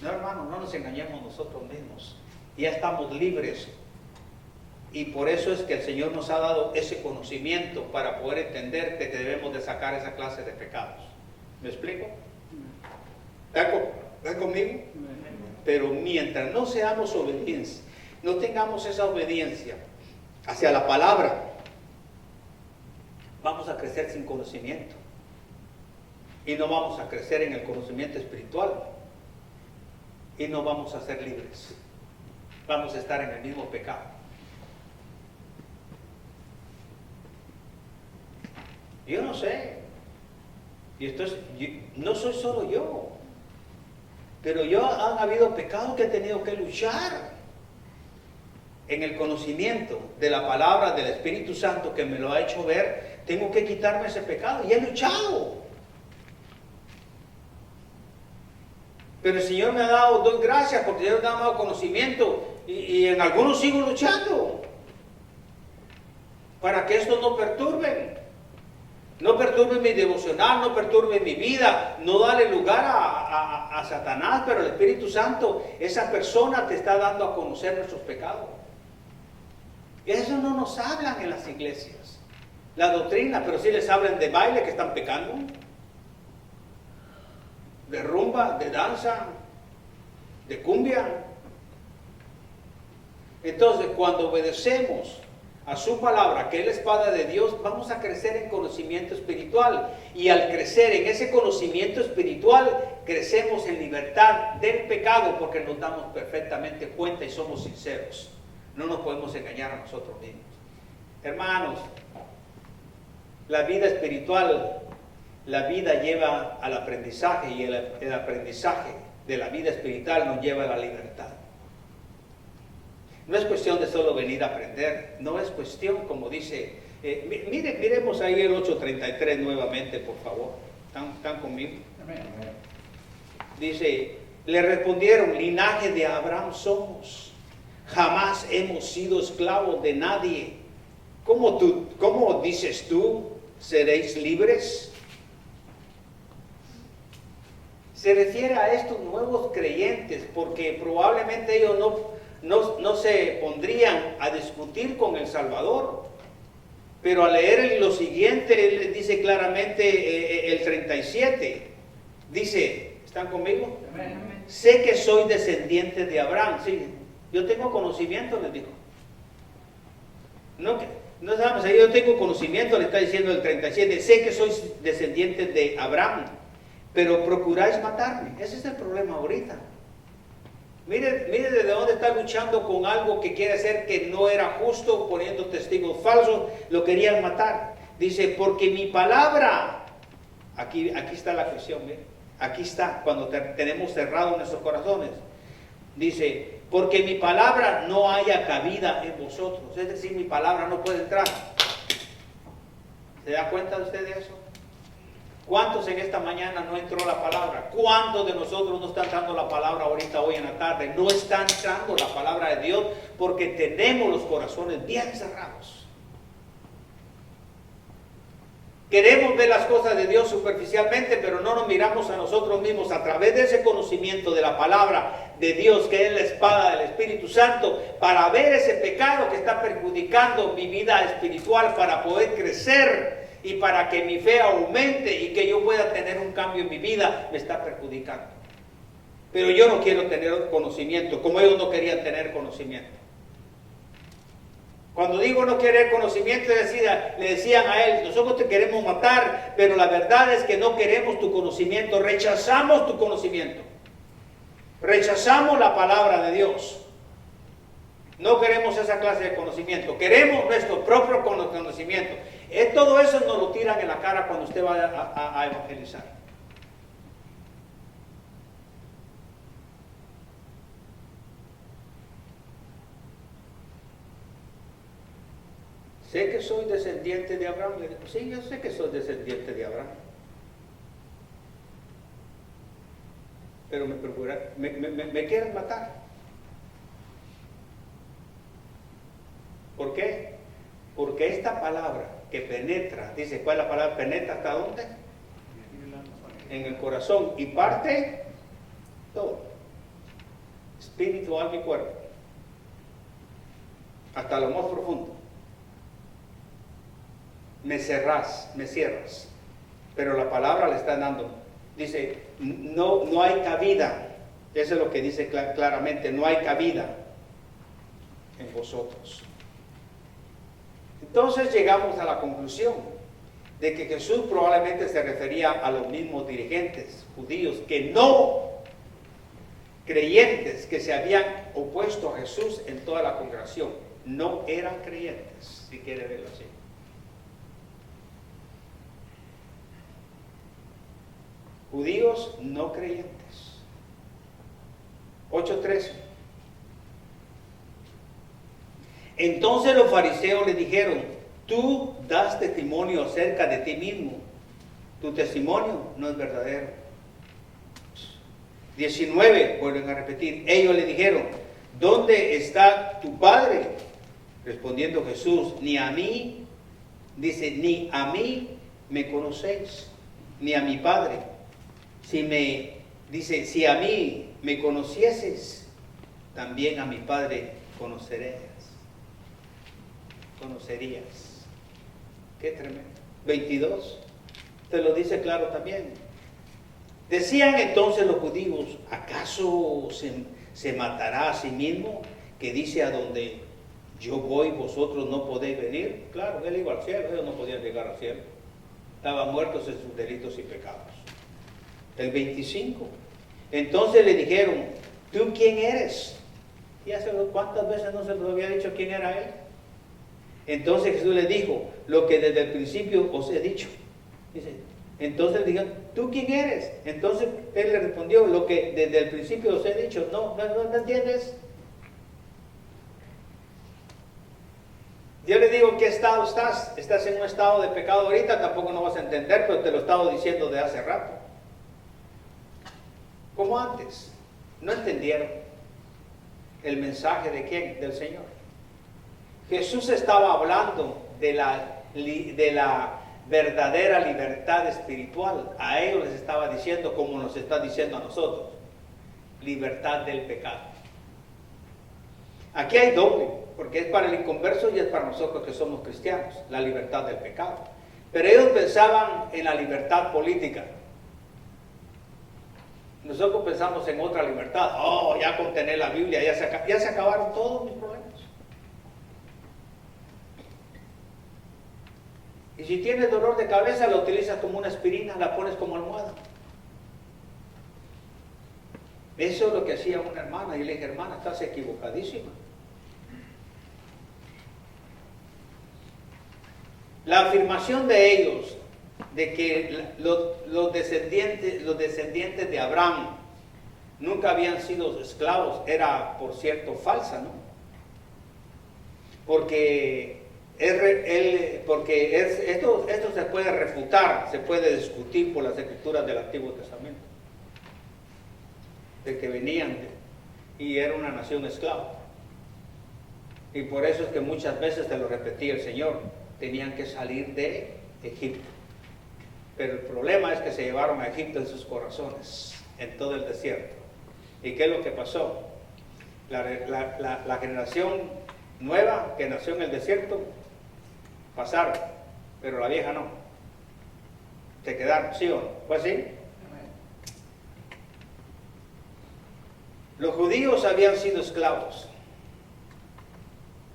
B: No, hermano, no nos engañemos nosotros mismos. Ya estamos libres. Y por eso es que el Señor nos ha dado ese conocimiento para poder entender que debemos de sacar esa clase de pecados. ¿Me explico? ¿Está conmigo? Pero mientras no seamos obedientes, no tengamos esa obediencia hacia la palabra, vamos a crecer sin conocimiento. Y no vamos a crecer en el conocimiento espiritual. Y no vamos a ser libres. Vamos a estar en el mismo pecado. Yo no sé. Y no soy solo yo. Pero han habido pecados que he tenido que luchar en el conocimiento de la palabra del Espíritu Santo que me lo ha hecho ver. Tengo que quitarme ese pecado y he luchado. Pero el Señor me ha dado, doy gracias porque Dios me ha dado conocimiento y en algunos sigo luchando para que esto no perturbe mi devocional, no perturbe mi vida, no darle lugar a Satanás, pero el Espíritu Santo, esa persona te está dando a conocer nuestros pecados. Eso no nos hablan en las iglesias, la doctrina, pero sí les hablan de baile que están pecando, de rumba, de danza, de cumbia. Entonces, cuando obedecemos a su palabra, que es la espada de Dios, vamos a crecer en conocimiento espiritual. Y al crecer en ese conocimiento espiritual, crecemos en libertad del pecado, porque nos damos perfectamente cuenta y somos sinceros. No nos podemos engañar a nosotros mismos. Hermanos, la vida espiritual, la vida lleva al aprendizaje, y el aprendizaje de la vida espiritual nos lleva a la libertad. No es cuestión de solo venir a aprender, no es cuestión, como dice, miremos ahí el 8:33 nuevamente, por favor. ¿Están conmigo?
A: Amén.
B: Dice, le respondieron, linaje de Abraham somos, jamás hemos sido esclavos de nadie. ¿Cómo dices tú, seréis libres? Se refiere a estos nuevos creyentes, porque probablemente ellos no se pondrían a discutir con el Salvador. Pero al leer lo siguiente, él dice claramente el 37. Dice, ¿están conmigo?
A: Amén.
B: Sé que soy descendiente de Abraham. Sí, yo tengo conocimiento, les dijo. No sabemos, yo tengo conocimiento, le está diciendo el 37. Sé que soy descendiente de Abraham, pero procuráis matarme. Ese es el problema ahorita. Mire desde dónde está luchando con algo que quiere hacer que no era justo, poniendo testigos falsos, lo querían matar. Dice, porque mi palabra, aquí está la cuestión, ¿ve? Aquí está, cuando tenemos cerrado nuestros corazones. Dice, porque mi palabra no haya cabida en vosotros. Es decir, mi palabra no puede entrar. ¿Se da cuenta usted de eso? ¿Cuántos en esta mañana no entró la palabra? ¿Cuántos de nosotros no están entrando la palabra ahorita, hoy en la tarde? No está entrando la palabra de Dios porque tenemos los corazones bien cerrados. Queremos ver las cosas de Dios superficialmente, pero no nos miramos a nosotros mismos a través de ese conocimiento de la palabra de Dios, que es la espada del Espíritu Santo, para ver ese pecado que está perjudicando mi vida espiritual, para poder crecer y para que mi fe aumente y que yo pueda tener un cambio en mi vida. Me está perjudicando. Pero yo no quiero tener conocimiento, como ellos no querían tener conocimiento. Cuando digo no querer conocimiento, le decían a él, nosotros te queremos matar, pero la verdad es que no queremos tu conocimiento, rechazamos tu conocimiento. Rechazamos la palabra de Dios. No queremos esa clase de conocimiento, queremos nuestro propio conocimiento. Todo eso nos lo tiran en la cara cuando usted va a evangelizar. Sé que soy descendiente de Abraham. Le digo, sí, yo sé que soy descendiente de Abraham. Pero me quieren matar. ¿Por qué? Porque esta palabra que penetra, dice, ¿cuál es la palabra? ¿Penetra hasta dónde? En el corazón y parte todo. Espíritu, alma y cuerpo. Hasta lo más profundo. Me cierras, pero la palabra le está dando, dice, no hay cabida, eso es lo que dice claramente, no hay cabida en vosotros. Entonces llegamos a la conclusión de que Jesús probablemente se refería a los mismos dirigentes judíos que no creyentes, que se habían opuesto a Jesús en toda la congregación, no eran creyentes, si quiere verlo así. Judíos no creyentes. 8:13. Entonces los fariseos le dijeron, tú das testimonio acerca de ti mismo. Tu testimonio no es verdadero. 19, vuelven a repetir. Ellos le dijeron, ¿dónde está tu padre? Respondiendo Jesús, ni a mí me conocéis, ni a mi Padre. Si a mí me conocieses, también a mi Padre conocerías. Qué tremendo. 22, te lo dice claro también. Decían entonces los judíos, ¿acaso se matará a sí mismo? Que dice, a donde yo voy, vosotros no podéis venir. Claro, él iba al cielo, ellos no podían llegar al cielo. Estaban muertos en sus delitos y pecados. El 25. Entonces le dijeron, ¿tú quién eres? Y hace cuántas veces no se les había dicho quién era él. Entonces Jesús le dijo, lo que desde el principio os he dicho. Dice, entonces le dijeron, ¿tú quién eres? Entonces él le respondió, lo que desde el principio os he dicho. No entiendes. Yo le digo, ¿en qué estado estás? ¿Estás en un estado de pecado ahorita? Tampoco no vas a entender, pero te lo he estado diciendo de hace rato. Como antes. No entendieron el mensaje de quién, del Señor. Jesús estaba hablando de la verdadera libertad espiritual. A ellos les estaba diciendo, como nos está diciendo a nosotros, libertad del pecado. Aquí hay doble, porque es para el inconverso y es para nosotros que somos cristianos, la libertad del pecado. Pero ellos pensaban en la libertad política. Nosotros pensamos en otra libertad. Oh, ya con tener la Biblia, ya se acabaron todos mis problemas. Y si tienes dolor de cabeza, la utilizas como una aspirina, la pones como almohada. Eso es lo que hacía una hermana. Y le dije, hermana, estás equivocadísima. La afirmación de ellos de que los descendientes de Abraham nunca habían sido esclavos era, por cierto, falsa, ¿no? Porque esto se puede refutar, se puede discutir por las escrituras del Antiguo Testamento, de que venían y era una nación esclava. Y por eso es que muchas veces, te lo repetía el Señor, tenían que salir de Egipto. Pero el problema es que se llevaron a Egipto en sus corazones, en todo el desierto. ¿Y qué es lo que pasó? La generación nueva que nació en el desierto pasaron, pero la vieja no. Se quedaron, ¿sí o no? ¿Fue así? Los judíos habían sido esclavos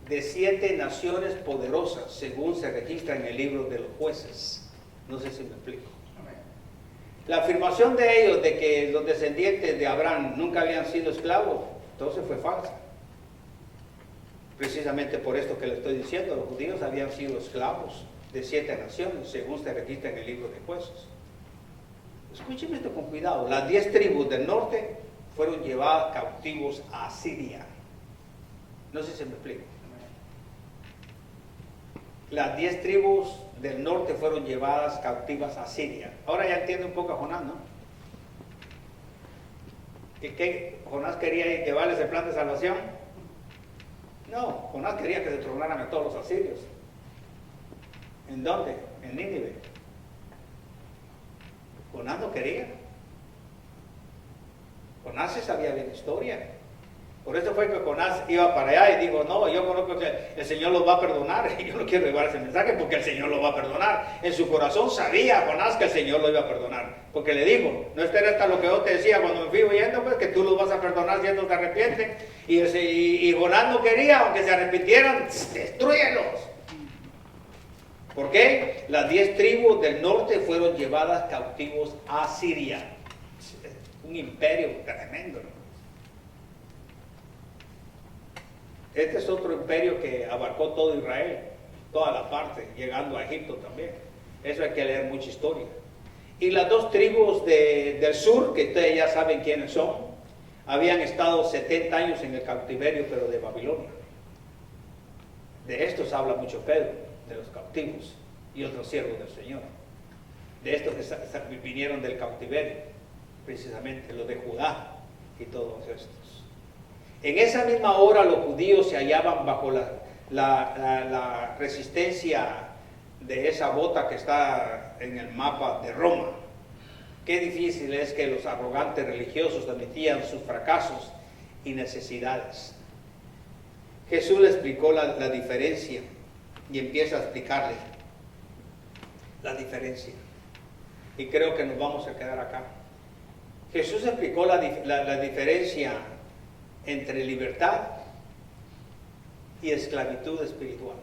B: de 7 naciones poderosas, según se registra en el libro de los jueces. No sé si me explico. La afirmación de ellos de que los descendientes de Abraham nunca habían sido esclavos, entonces fue falsa. Precisamente por esto que le estoy diciendo, los judíos habían sido esclavos de 7 naciones, según se registra en el libro de jueces. Escúchenme esto con cuidado. Las 10 tribus del norte fueron llevadas cautivos a Siria. No sé si me explico. Las 10 tribus del norte fueron llevadas cautivas a Siria. Ahora ya entiende un poco a Jonás, ¿no? ¿Que Jonás quería llevarles el plan de salvación? No, Jonás quería que se tronaran a todos los asirios. ¿En dónde? En Nínive. Jonás no quería. Jonás se sabía bien la historia. Por eso fue que Jonás iba para allá y dijo, no, yo conozco que el Señor los va a perdonar. Y yo no quiero llevar ese mensaje porque el Señor los va a perdonar. En su corazón sabía Jonás que el Señor lo iba a perdonar. Porque le dijo, no esté hasta lo que yo te decía cuando me fui huyendo, pues que tú los vas a perdonar si estos se arrepienten. Y Jonás no quería, aunque se arrepintieran, destrúyelos. ¿Por qué? Las 10 tribus del norte fueron llevadas cautivos a Siria. Un imperio tremendo, ¿no? Este es otro imperio que abarcó todo Israel, toda la parte, llegando a Egipto también. Eso hay que leer mucha historia. Y las 2 tribus del sur, que ustedes ya saben quiénes son, habían estado 70 años en el cautiverio, pero de Babilonia. De estos habla mucho Pedro, de los cautivos y otros siervos del Señor. De estos que vinieron del cautiverio, precisamente los de Judá y todos estos. En esa misma hora los judíos se hallaban bajo la resistencia de esa bota que está en el mapa de Roma. Qué difícil es que los arrogantes religiosos admitían sus fracasos y necesidades. Jesús le explicó la diferencia y empieza a explicarle la diferencia. Y creo que nos vamos a quedar acá. Jesús explicó la diferencia entre libertad y esclavitud espiritual.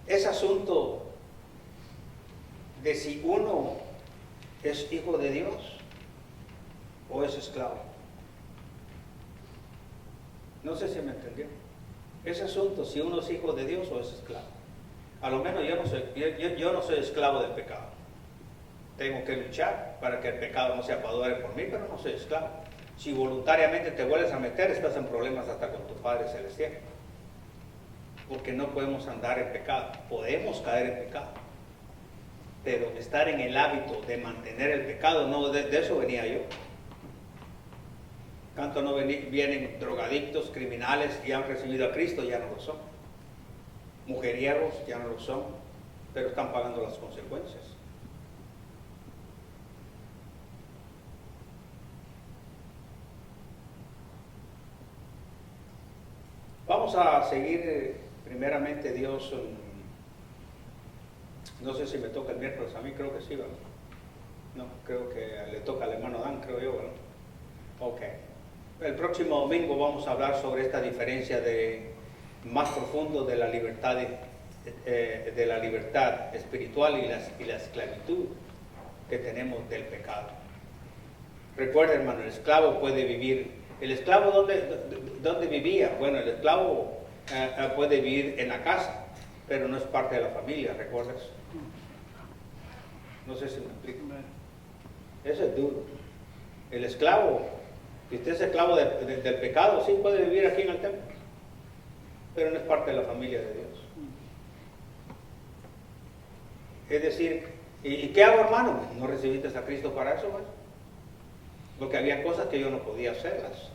B: Es asunto de si uno es hijo de Dios o es esclavo. No sé si me entendió. Es asunto si uno es hijo de Dios o es esclavo. A lo menos yo no soy esclavo del pecado. Tengo que luchar para que el pecado no se apodere por mí, pero no soy esclavo. Si voluntariamente te vuelves a meter, estás en problemas hasta con tu Padre Celestial. Porque no podemos andar en pecado. Podemos caer en pecado. Pero estar en el hábito de mantener el pecado, no, de eso venía yo. ¿Cuántos no vienen drogadictos, criminales y han recibido a Cristo? Ya no lo son. Mujeriegos ya no lo son, pero están pagando las consecuencias. Vamos a seguir primeramente Dios. No sé si me toca el miércoles, a mí creo que sí, ¿verdad? No, creo que le toca al hermano Dan, creo yo, ¿verdad? Ok. El próximo domingo vamos a hablar sobre esta diferencia más profundo de la libertad, de la libertad espiritual y la esclavitud que tenemos del pecado. Recuerda, hermano, el esclavo puede vivir. ¿El esclavo dónde vivía? Bueno, el esclavo puede vivir en la casa, pero no es parte de la familia, ¿recuerdas? No sé si me explico. Eso es duro. El esclavo, si usted es esclavo del pecado, sí puede vivir aquí en el templo, pero no es parte de la familia de Dios. Es decir, ¿y qué hago, hermano? ¿No recibiste a Cristo para eso, pues? Porque había cosas que yo no podía hacerlas.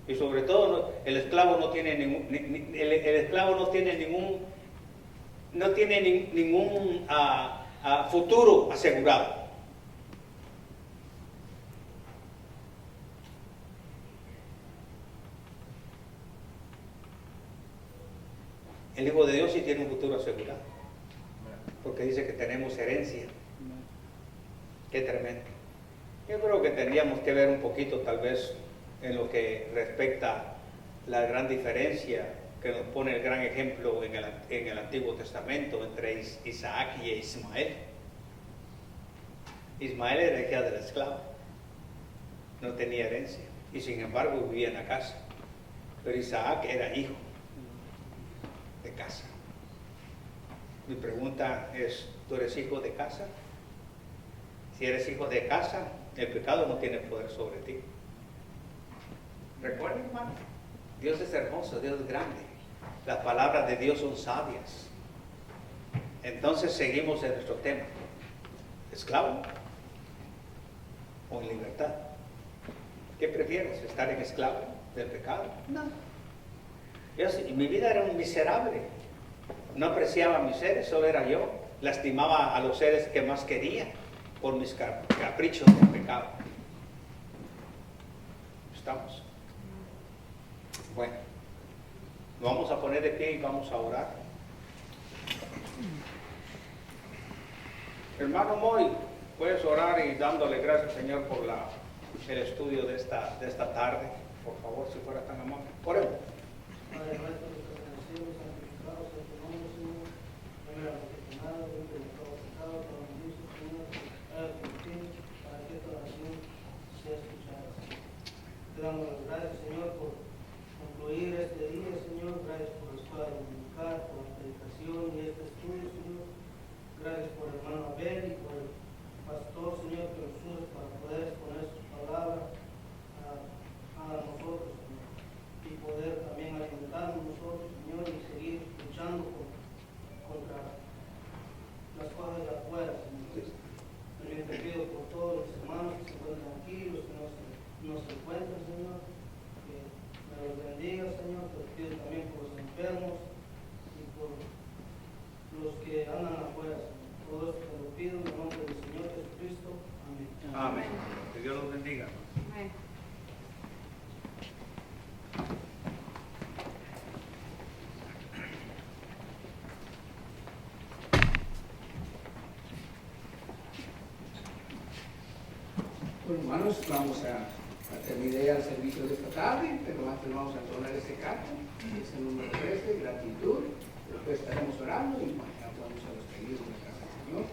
B: Y sobre todo, el esclavo no tiene ningún futuro asegurado. El Hijo de Dios sí tiene un futuro asegurado, porque dice que tenemos herencia. Qué tremendo. Yo creo que tendríamos que ver un poquito, tal vez, en lo que respecta a la gran diferencia que nos pone el gran ejemplo en el Antiguo Testamento entre Isaac y Ismael. Ismael era hija del esclavo, no tenía herencia, y sin embargo vivía en la casa. Pero Isaac era hijo de casa. Mi pregunta es, ¿tú eres hijo de casa? Si eres hijo de casa, el pecado no tiene poder sobre ti. Recuerden, hermano, Dios es hermoso, Dios es grande. Las palabras de Dios son sabias. Entonces seguimos en nuestro tema. ¿Esclavo o en libertad? ¿Qué prefieres? ¿Estar en esclavo del pecado? No. Mi vida era un miserable. No apreciaba a mis seres, solo era yo. Lastimaba a los seres que más quería por mis caprichos del pecado. ¿Estamos? Bueno, vamos a poner de pie y vamos a orar. Hermano Mori, puedes orar y dándole gracias, Señor, por el estudio de esta tarde. Por favor, si fuera tan amable. Oremos.
C: Padre nuestro que estás en el cielo, santificado sea tu nombre, Señor. Venga a nada, libre de todo pecado, todo juicio, Señor. Haga tu voluntad para que esta oración sea escuchada, Señor. Te damos las gracias, Señor, por concluir este día, Señor. Gracias por la escuela dominical, por la predicación y este estudio, Señor. Gracias por el hermano Abel y por el pastor, Señor, que nos usa para poder exponer sus palabras a nosotros, Señor. Y poder también alimentarnos nosotros, Señor, y seguir luchando contra las cosas de afuera, Señor. También te pido por todos los hermanos que se encuentran aquí, los que no se encuentran, Señor, que me los bendiga, Señor. Te pido también por los enfermos y por los que andan afuera, Señor. Todo esto te lo pido en el nombre del Señor Jesucristo. Amén.
B: Amén. Que Dios los bendiga.
D: Amén.
A: Bueno, hermanos, vamos a terminar ya el servicio de esta tarde, pero antes vamos a entonar este canto, es el número 13, gratitud. Después estaremos orando y mañana vamos a despedir de la casa del Señor.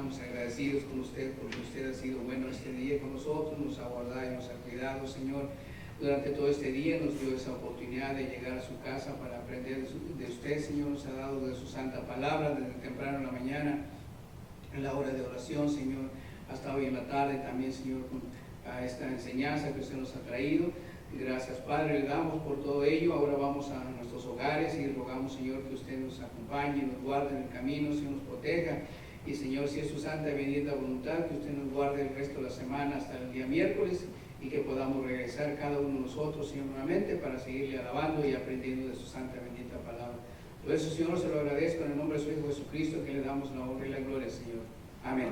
A: estamos agradecidos con usted porque usted ha sido bueno este día con nosotros, nos ha guardado y nos ha cuidado, Señor. Durante todo este día nos dio esa oportunidad de llegar a su casa para aprender de usted, Señor. Nos ha dado de su santa palabra desde temprano en la mañana, en la hora de oración, Señor, hasta hoy en la tarde también, Señor, con esta enseñanza que usted nos ha traído. Gracias, Padre, le damos por todo ello. Ahora vamos a nuestros hogares y rogamos, Señor, que usted nos acompañe, nos guarde en el camino, Señor, nos proteja. Y, Señor, si es su santa y bendita voluntad, que usted nos guarde el resto de la semana hasta el día miércoles y que podamos regresar cada uno de nosotros, Señor, nuevamente para seguirle alabando y aprendiendo de su santa y bendita palabra. Por eso, Señor, se lo agradezco en el nombre de su Hijo Jesucristo, que le damos la honra y la gloria, Señor. Amén.